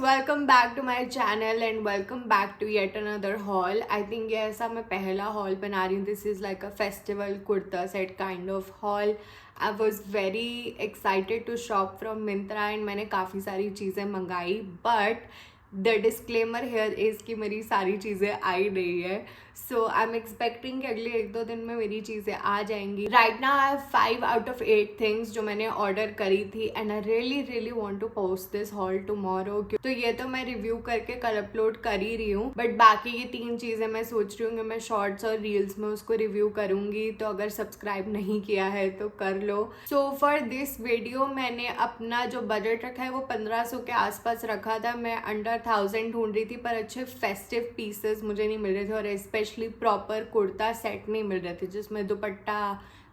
Welcome back to my channel and welcome back to yet another haul. I think ये ऐसा मैं पहला haul बना रही हूँ. This is like a festival kurta set kind of haul. I was very excited to shop from Myntra and मैंने काफ़ी सारी चीज़ें मंगाई. But the disclaimer here is कि मेरी सारी चीज़ें आई नहीं है. सो आई एम एक्सपेक्टिंग कि अगले 1-2 दिन में मेरी चीज़ें आ जाएंगी. Right now I have 5 out of 8 things जो मैंने ऑर्डर करी थी and I really want to post this haul tomorrow. तो ये तो मैं रिव्यू करके कल अपलोड कर ही रही हूँ, बट बाकी की 3 चीज़ें मैं सोच रही हूँ कि मैं शॉर्ट्स और रील्स में उसको रिव्यू करूँगी. तो अगर सब्सक्राइब नहीं किया है तो कर लो. सो फॉर दिस वीडियो मैंने अपना जो बजट रखा है वो 1500 के आसपास रखा था. मैं अंडर 1000 ढूंढ रही थी, पर अच्छे फेस्टिव पीसेस मुझे नहीं मिल रहे थे और स्पेशली प्रॉपर कुर्ता सेट नहीं मिल रहे थे जिसमें दुपट्टा,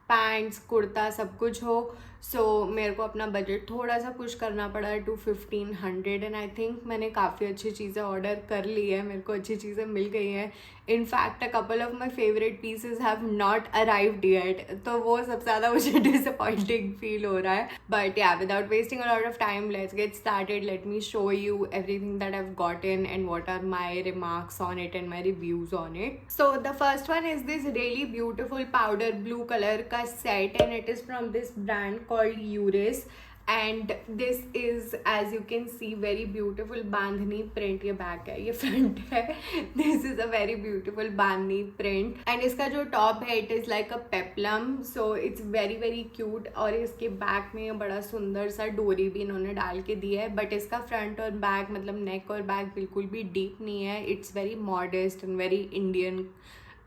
पैंट्स, कुर्ता सब कुछ हो. सो मेरे को अपना बजट थोड़ा सा पुश करना पड़ा टू 1500 एंड आई थिंक मैंने काफ़ी अच्छी चीज़ें ऑर्डर कर ली है. मेरे को अच्छी चीज़ें मिल गई हैं. In fact a couple of my favourite pieces have not arrived yet, तो वो सबसे ज़्यादा मुझे डिसअपॉइंटिंग फील हो रहा है. बट या without wasting a lot of time let's get started. Late me show you everything that I've gotten and what are my remarks on it and my reviews on it. So the first one is this really beautiful powder blue color का set and it is from this brand called Uris. And this is, as you can see, very beautiful bandhani print. ये back है, ये front है. This is a very beautiful bandhani print and इसका जो top है it is like a peplum, so it's very cute. और इसके back में बड़ा सुंदर सा डोरी भी इन्होंने डाल के दिया है. बट इसका फ्रंट और बैक मतलब नेक और बैक बिल्कुल भी डीप नहीं है. It's very modest and very Indian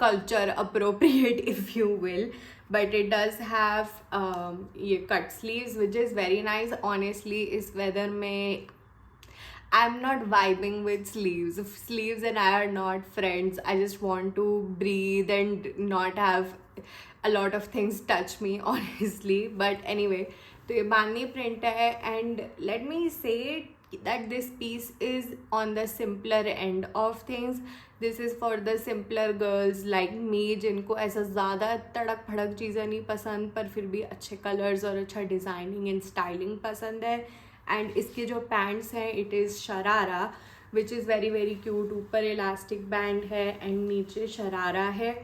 culture appropriate if you will, but it does have ये cut sleeves which is very nice. Honestly इस weather में I'm not vibing with sleeves. Sleeves and I are not friends. I just want to breathe and not have a lot of things touch me honestly. But anyway, तो ये बांधनी print है and let me say that this piece is on the simpler end of things. This is for the simpler girls like me जिनको ऐसा ज़्यादा तड़क भड़क चीज़ें नहीं पसंद पर फिर भी अच्छे कलर्स और अच्छा डिज़ाइनिंग एंड स्टाइलिंग पसंद है. एंड इसके जो पैंट्स हैं it is sharara which is very cute. ऊपर इलास्टिक बैंड है एंड नीचे शरारा है.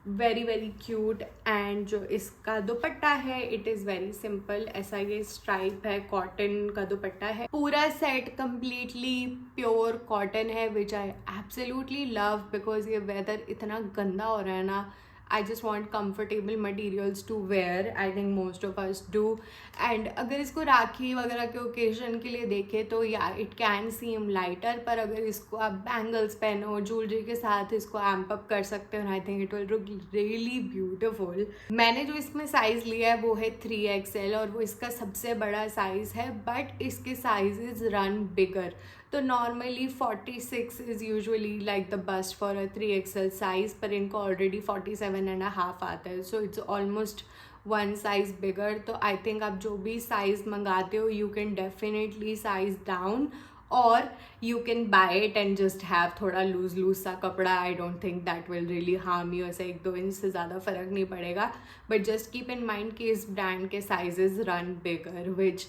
Very cute. एंड जो इसका दुपट्टा है इट इज़ वेरी सिंपल. ऐसा ये स्ट्राइप है, कॉटन का दुपट्टा है. पूरा सेट कम्प्लीटली प्योर कॉटन है विच आई एब्सोल्युटली लव बिकॉज ये वेदर इतना गंदा हो रहा है ना. I just want comfortable materials to wear. I think most of us do. And अगर इसको राखी वगैरह के ओकेजन के लिए देखें तो या इट कैन सीम लाइटर, पर अगर इसको आप बैंगल्स पहनो, ज्वेलरी के साथ इसको एम्प अप कर सकते हो. आई think it will look really beautiful. मैंने जो इसमें साइज़ लिया है वो है 3XL और वो इसका सबसे बड़ा साइज़ है. बट इसके साइजेस रन बिगर. तो normally 46 is usually like the bust for a 3XL size, पर इनको ऑलरेडी 47.5 आता है. So it's almost 1 size bigger. तो आई थिंक आप जो भी साइज़ मंगाते हो you can definitely size down और you can buy it and just have थोड़ा लूज सा कपड़ा. I don't think that will really harm you. ऐसे 1-2 इंच से ज़्यादा फ़र्क नहीं पड़ेगा. But just keep in mind कि इस ब्रांड के sizes run bigger which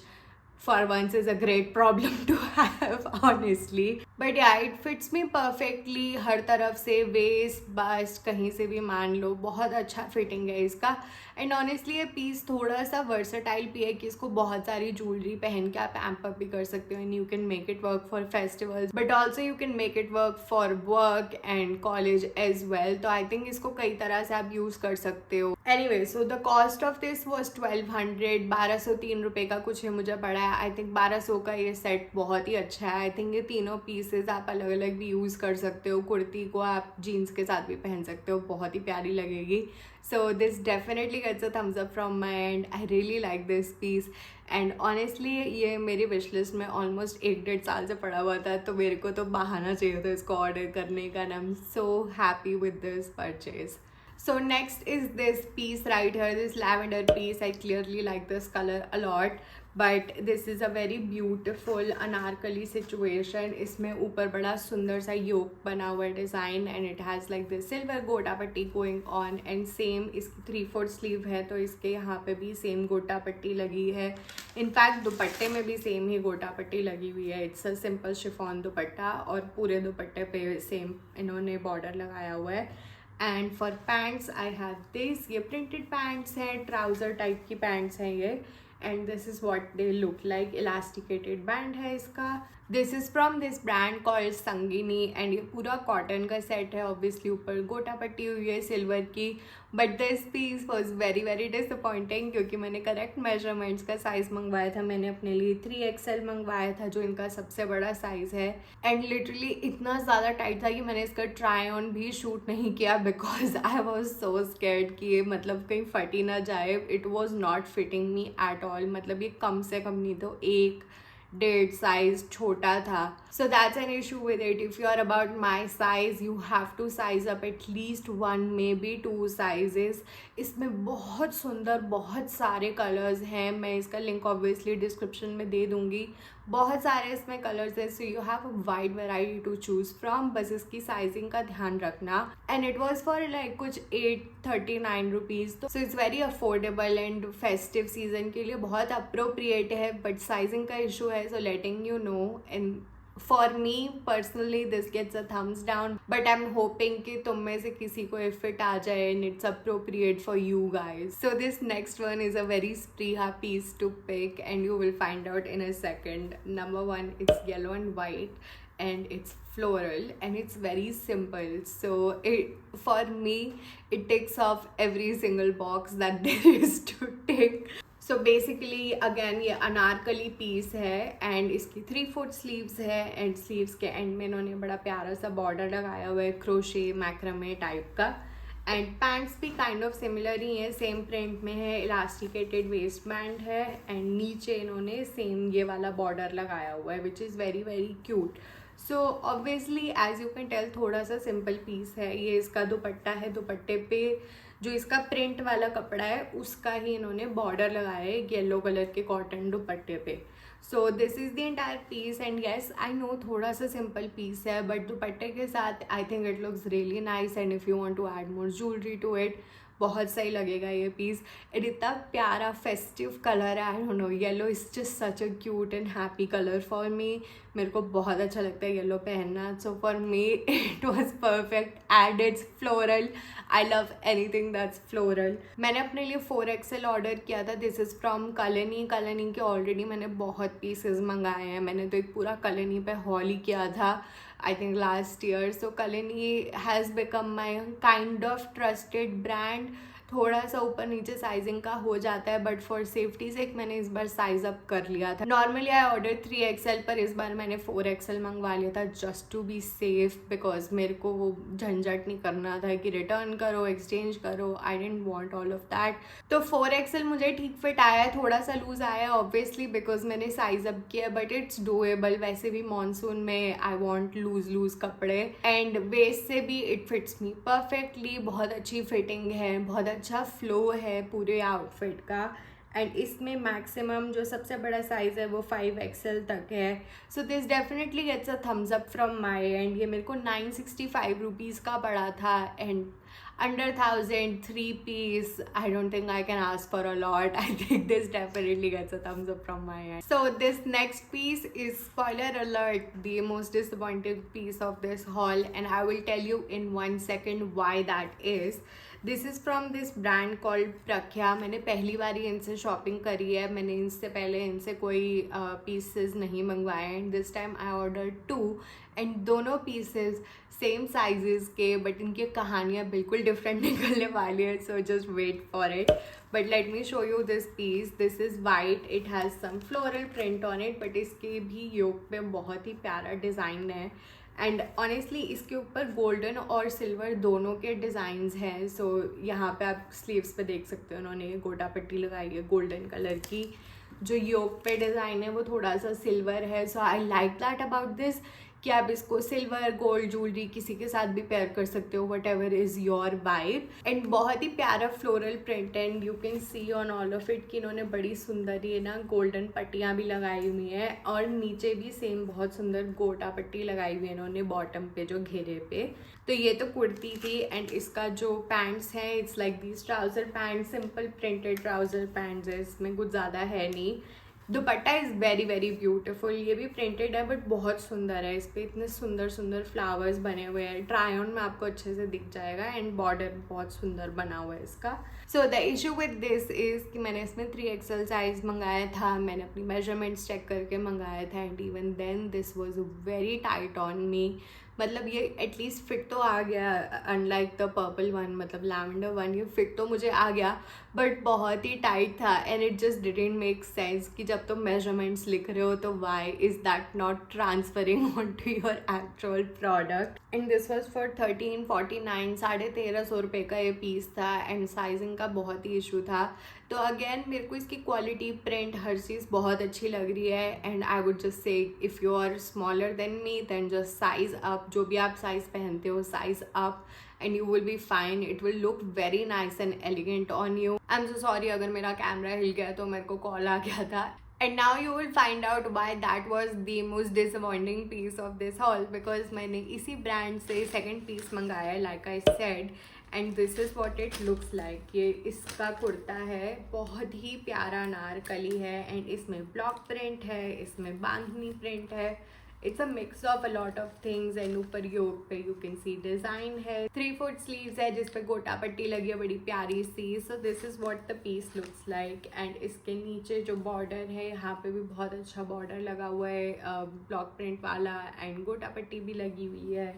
for once is a great problem to have honestly. But yeah, it fits me perfectly. हर तरफ से वेस्ट बस्ट कहीं से भी मान लो बहुत अच्छा फिटिंग है इसका. एंड ऑनेस्टली ये पीस थोड़ा सा वर्सटाइल भी है कि इसको बहुत सारी ज्वेलरी पहन के आप एम्प अप भी कर सकते हो and you can make it work for festivals but also you can make it work for work and college as well. तो आई थिंक इसको कई तरह से आप यूज़ कर सकते हो. Anyway so the cost of this was 1200. 1203 रुपये का कुछ है मुझे पड़ा है. आई थिंक 1200 का ये सेट बहुत ही अच्छा है. आई थिंक ये तीनों पीसेज आप अलग अलग भी यूज़ कर सकते हो. कुर्ती को आप जीन्स के साथ भी पहन सकते हो, बहुत ही प्यारी लगेगी. So this definitely gets a thumbs up from my end. I really like this piece and honestly ये मेरी विश लिस्ट में ऑलमोस्ट 1-1.5 साल से पड़ा हुआ था. तो मेरे को तो बहाना चाहिए था इसको ऑर्डर करने का. And I am so happy with this purchase. So next is this piece right here, this lavender piece. I clearly like this color a lot, but this is a very beautiful Anarkali situation. इसमें ऊपर बड़ा सुंदर सा योक बना हुआ design and it has like this silver गोटा पट्टी going on and same इसकी 3/4 sleeve है, तो इसके यहाँ पे भी सेम गोटा पट्टी लगी है. इनफैक्ट दुपट्टे में भी सेम ही गोटा पट्टी लगी हुई है. इट्स अ सिंपल शिफॉन दुपट्टा और पूरे दुपट्टे पे सेम इन्होंने बॉर्डर लगाया हुआ है. And for pants I have this, ये प्रिंटेड पैंट्स हैं, ट्राउज़र टाइप की पैंट्स हैं ये. And this is what they look like. Elasticated band है इसका. This is from this brand called Sangini and ये पूरा कॉटन का सेट है. ऑब्वियसली ऊपर गोटा पट्टी हुई है सिल्वर की. But this piece was very very disappointing क्योंकि मैंने करेक्ट मेजरमेंट्स का साइज़ मंगवाया था. मैंने अपने लिए 3XL मंगवाया था जो इनका सबसे बड़ा साइज़ है. एंड लिटरली इतना ज़्यादा टाइट था कि मैंने इसका ट्राई ऑन भी शूट नहीं किया because I was so scared कि ये मतलब कहीं फटी ना जाए. It was not fitting me at all. मतलब ये कम से कम नहीं तो 1.5 साइज छोटा था. So that's an issue with it. If you are about my size you have to size up at least 1 maybe 2 sizes. इसमें बहुत सुंदर बहुत सारे कलर्स हैं. मैं इसका लिंक ऑब्वियसली डिस्क्रिप्शन में दे दूँगी. बहुत सारे इसमें कलर्स है, so you have a wide variety to choose from. बस इसकी साइजिंग का ध्यान रखना. And it was for like कुछ 839 रुपीज़. तो so it's very affordable and festive season के लिए बहुत अप्रोप्रिएट है. बट साइजिंग का इशू है, so letting you know. And for me personally this gets a thumbs down. But I am hoping कि तुम में से किसी को इफ इट आ जाए and it's appropriate for you guys. So this next one is a very Spriha piece to pick and you will find out in a second. Number 1, it's yellow and white and it's floral and it's very simple. So for me it ticks off every single box that there is to tick. So basically again ये Anarkali piece है and इसकी 3/4 sleeves है. And sleeves के and में इन्होंने बड़ा प्यारा सा बॉर्डर लगाया हुआ है क्रोशे मैक्रमे टाइप का. एंड पैंट्स भी काइंड ऑफ सिमिलर ही है, सेम प्रिंट में है. इलास्टिकेटेड वेस्ट बैंड है एंड नीचे इन्होंने सेम ये वाला बॉर्डर लगाया हुआ है which is very very cute. So obviously as you can tell थोड़ा सा सिंपल पीस है. ये इसका दुपट्टा है. दुपट्टे पे जो इसका प्रिंट वाला कपड़ा है उसका ही इन्होंने बॉर्डर लगाया है येलो कलर के कॉटन दुपट्टे पे. So this is the entire piece and yes I know थोड़ा सा सिंपल पीस है बट दुपट्टे के साथ I think it looks really nice. And if you want to add more jewellery to it बहुत सही लगेगा ये पीस. एंड इतना प्यारा फेस्टिव कलर है. I don't know, yellow is just such a cute and happy colour for me. मेरे को बहुत अच्छा लगता है येलो पहनना. So for me it was perfect and it's floral. I love anything that's floral. मैंने अपने लिए 4XL ऑर्डर किया था. This is from Kalini. Kalini के ऑलरेडी मैंने बहुत पीसेस मंगाए हैं. मैंने तो एक पूरा कलनी पे हॉल ही किया था I think last year. So Kalani has become my kind of trusted brand. थोड़ा सा ऊपर नीचे साइजिंग का हो जाता है बट फॉर सेफ्टी से मैंने इस बार साइज अप कर लिया था. नॉर्मली आई ऑर्डर 3XL पर इस बार मैंने 4XL मंगवा लिया था just to be safe because मेरे को वो झंझट नहीं करना था कि रिटर्न करो एक्सचेंज करो. I don't want all of that. तो 4XL मुझे ठीक फिट आया है. थोड़ा सा लूज आया है ऑब्वियसली बिकॉज मैंने साइज अप किया बट इट्स डूएबल. वैसे भी मानसून में आई वॉन्ट लूज कपड़े. एंड वेस्ट से भी इट फिट्स मी परफेक्टली. बहुत अच्छी फिटिंग है, बहुत अच्छा फ्लो है पूरे आउटफिट का. एंड इसमें मैक्सिमम जो सबसे बड़ा साइज़ है वो 5XL तक है. So this definitely gets a thumbs up from my end. ये मेरे को 965 रुपीज़ का पड़ा था and under 1,000 3-piece. I don't think I can ask for a lot. I think this definitely gets a thumbs up from my end. So this next piece is, spoiler alert, the most disappointing piece of this haul and I will tell you in 1 second why that is. This is from this brand called Prakhya. मैंने पहली बार ही इनसे shopping करी है. मैंने इनसे पहले इनसे कोई पीसेस नहीं मंगवाए and this time I order 2 and दोनों पीसेस सेम साइजेस के बट इनकी कहानियाँ बिल्कुल डिफरेंट निकलने वाली है. So just wait for it. But let me show you this piece. This is white. It has some floral print on it but इसके भी योक पे बहुत ही प्यारा डिज़ाइन है. एंड ऑनेस्टली इसके ऊपर गोल्डन और सिल्वर दोनों के डिज़ाइंस हैं. सो यहाँ पे आप स्लीव्स पे देख सकते हो उन्होंने गोटा पट्टी लगाई है गोल्डन कलर की. जो योक पे डिज़ाइन है वो थोड़ा सा सिल्वर है. So I like that about this कि आप इसको सिल्वर गोल्ड ज्वेलरी किसी के साथ भी पेयर कर सकते हो, what ever is your vibe. And बहुत ही प्यारा floral print and you can see on all of it कि इन्होंने बड़ी सुंदर ये ना गोल्डन पट्टियाँ भी लगाई हुई हैं और नीचे भी सेम बहुत सुंदर गोटा पट्टी लगाई हुई है इन्होंने बॉटम पे जो घेरे पे। तो ये तो कुर्ती थी एंड इसका जो पैंट्स है it's like these trouser pants, simple printed trouser pants है, इसमें कुछ ज़्यादा है नहीं। दुपट्टा इज़ वेरी वेरी ब्यूटीफुल, ये भी प्रिंटेड है बट बहुत सुंदर है, इस पर इतने सुंदर सुंदर फ्लावर्स बने हुए हैं, ट्राई ऑन में आपको अच्छे से दिख जाएगा एंड बॉर्डर बहुत सुंदर बना हुआ है इसका। So the issue with this is कि मैंने इसमें 3XL साइज़ मंगाया था, मैंने अपनी मेजरमेंट्स चेक करके मंगाया था and even then this was very tight on me. मतलब ये एटलीस्ट फिट तो आ गया, अनलाइक द पर्पल वन, मतलब लैवेंडर वन, ये फिट तो मुझे आ गया बट बहुत ही टाइट था and it just didn't make sense कि जब तुम मेजरमेंट्स लिख रहे हो तो why is that not transferring on to your actual product. And this was for 1349, 1350 रुपये का ये पीस था एंड साइजिंग का बहुत ही इशू था। तो अगेन मेरे को इसकी क्वालिटी, प्रिंट, हर चीज़ बहुत अच्छी लग रही है and I would just say if you are smaller than me then just size up, जो भी आप साइज़ पहनते हो size up and you will be fine, it will look very nice and elegant on you. I am so sorry अगर मेरा camera हिल गया तो मेरे को कॉल आ गया था। And now you will find out why that was the most disappointing piece of this haul, because मैंने इसी ब्रांड से सेकंड पीस मंगाया है like I said and this is what it looks like। ये इसका कुर्ता है, बहुत ही प्यारा अनारकली है एंड इसमें ब्लॉक प्रिंट है, इसमें बांधनी प्रिंट है, it's a mix of a lot of things and ऊपर योक पे यू कैन सी डिज़ाइन है, 3/4 स्लीव्स है जिस पे गोटा पट्टी लगी है बड़ी प्यारी सी। So this is what the piece looks like and इसके नीचे जो बॉर्डर है यहाँ पे भी बहुत अच्छा बॉर्डर लगा हुआ है ब्लॉक प्रिंट वाला एंड गोटा पट्टी भी लगी हुई है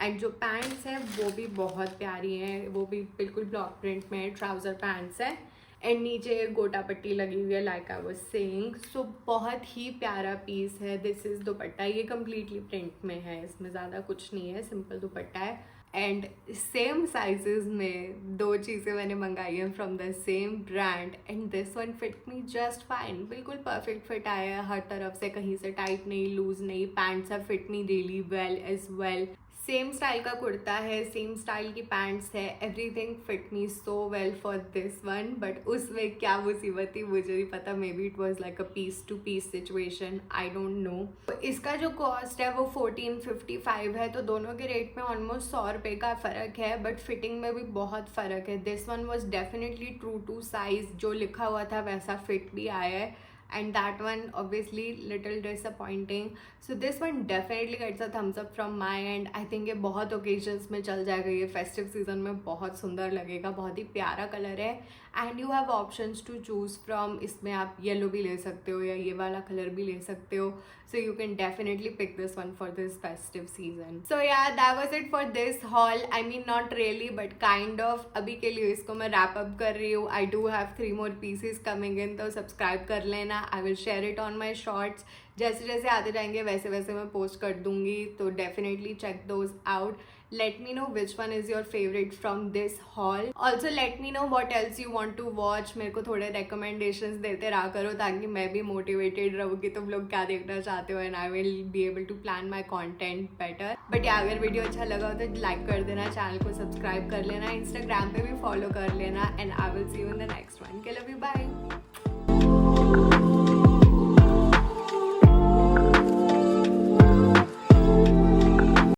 एंड जो पैंट्स हैं वो भी बहुत प्यारी हैं, वो भी बिल्कुल ब्लॉक प्रिंट में ट्राउज़र पैंट्स हैं एंड नीचे गोटा पट्टी लगी हुई है लाइक आई वाज सेइंग। सो बहुत ही प्यारा पीस है। दिस इज़ दुपट्टा, ये कम्प्लीटली प्रिंट में है, इसमें ज़्यादा कुछ नहीं है, सिंपल दुपट्टा है एंड सेम साइजेस में दो चीज़ें मैंने मंगाई हैं from the same brand and this one fit me just fine, बिल्कुल परफेक्ट फिट आया है हर तरफ से, कहीं से टाइट नहीं, लूज नहीं, pants have fit me really well as well. Same style का कुर्ता है, सेम स्टाइल की पैंट्स है, everything fit me so well for this one. But उसमें क्या मुसीबत थी मुझे नहीं पता, maybe it was like a piece to piece situation, I don't know. इसका जो कॉस्ट है वो 1455 है, तो दोनों के रेट में ऑलमोस्ट 100 रुपये का फ़र्क है बट फिटिंग में भी बहुत फ़र्क है। This one was definitely true to size, जो लिखा हुआ था वैसा फिट भी आया है and that one obviously little disappointing, so this one definitely gets a thumbs up from my end। I think ये बहुत occasions में चल जाएगा, ये festive season में बहुत सुंदर लगेगा, बहुत ही प्यारा कलर है and you have options to choose from। इसमें आप येलो भी ले सकते हो या ये वाला कलर भी ले सकते हो, so you can definitely pick this one for this festive season। So yeah, that was it for this haul। I mean not really but kind of। अभी के लिए इसको मैं wrap up कर रही हूँ। I do have 3 more pieces coming in, तो subscribe कर लेना। I will share it on my shorts, जैसे जैसे आते जाएंगे वैसे वैसे मैं पोस्ट कर दूंगी, तो definitely check those out. Let me know which one is your favorite from this haul। Also let me know what else you want to watch। मेरे को थोड़े recommendations देते रहा करो ताकि मैं भी motivated रहूँ कि तुम लोग क्या देखना चाहते हो and I will be able to plan my content better। But yeah, अगर वीडियो अच्छा लगा हो तो लाइक कर देना, चैनल को सब्सक्राइब कर लेना, इंस्टाग्राम पे भी फॉलो कर लेना and I will see you in the next one। के लिए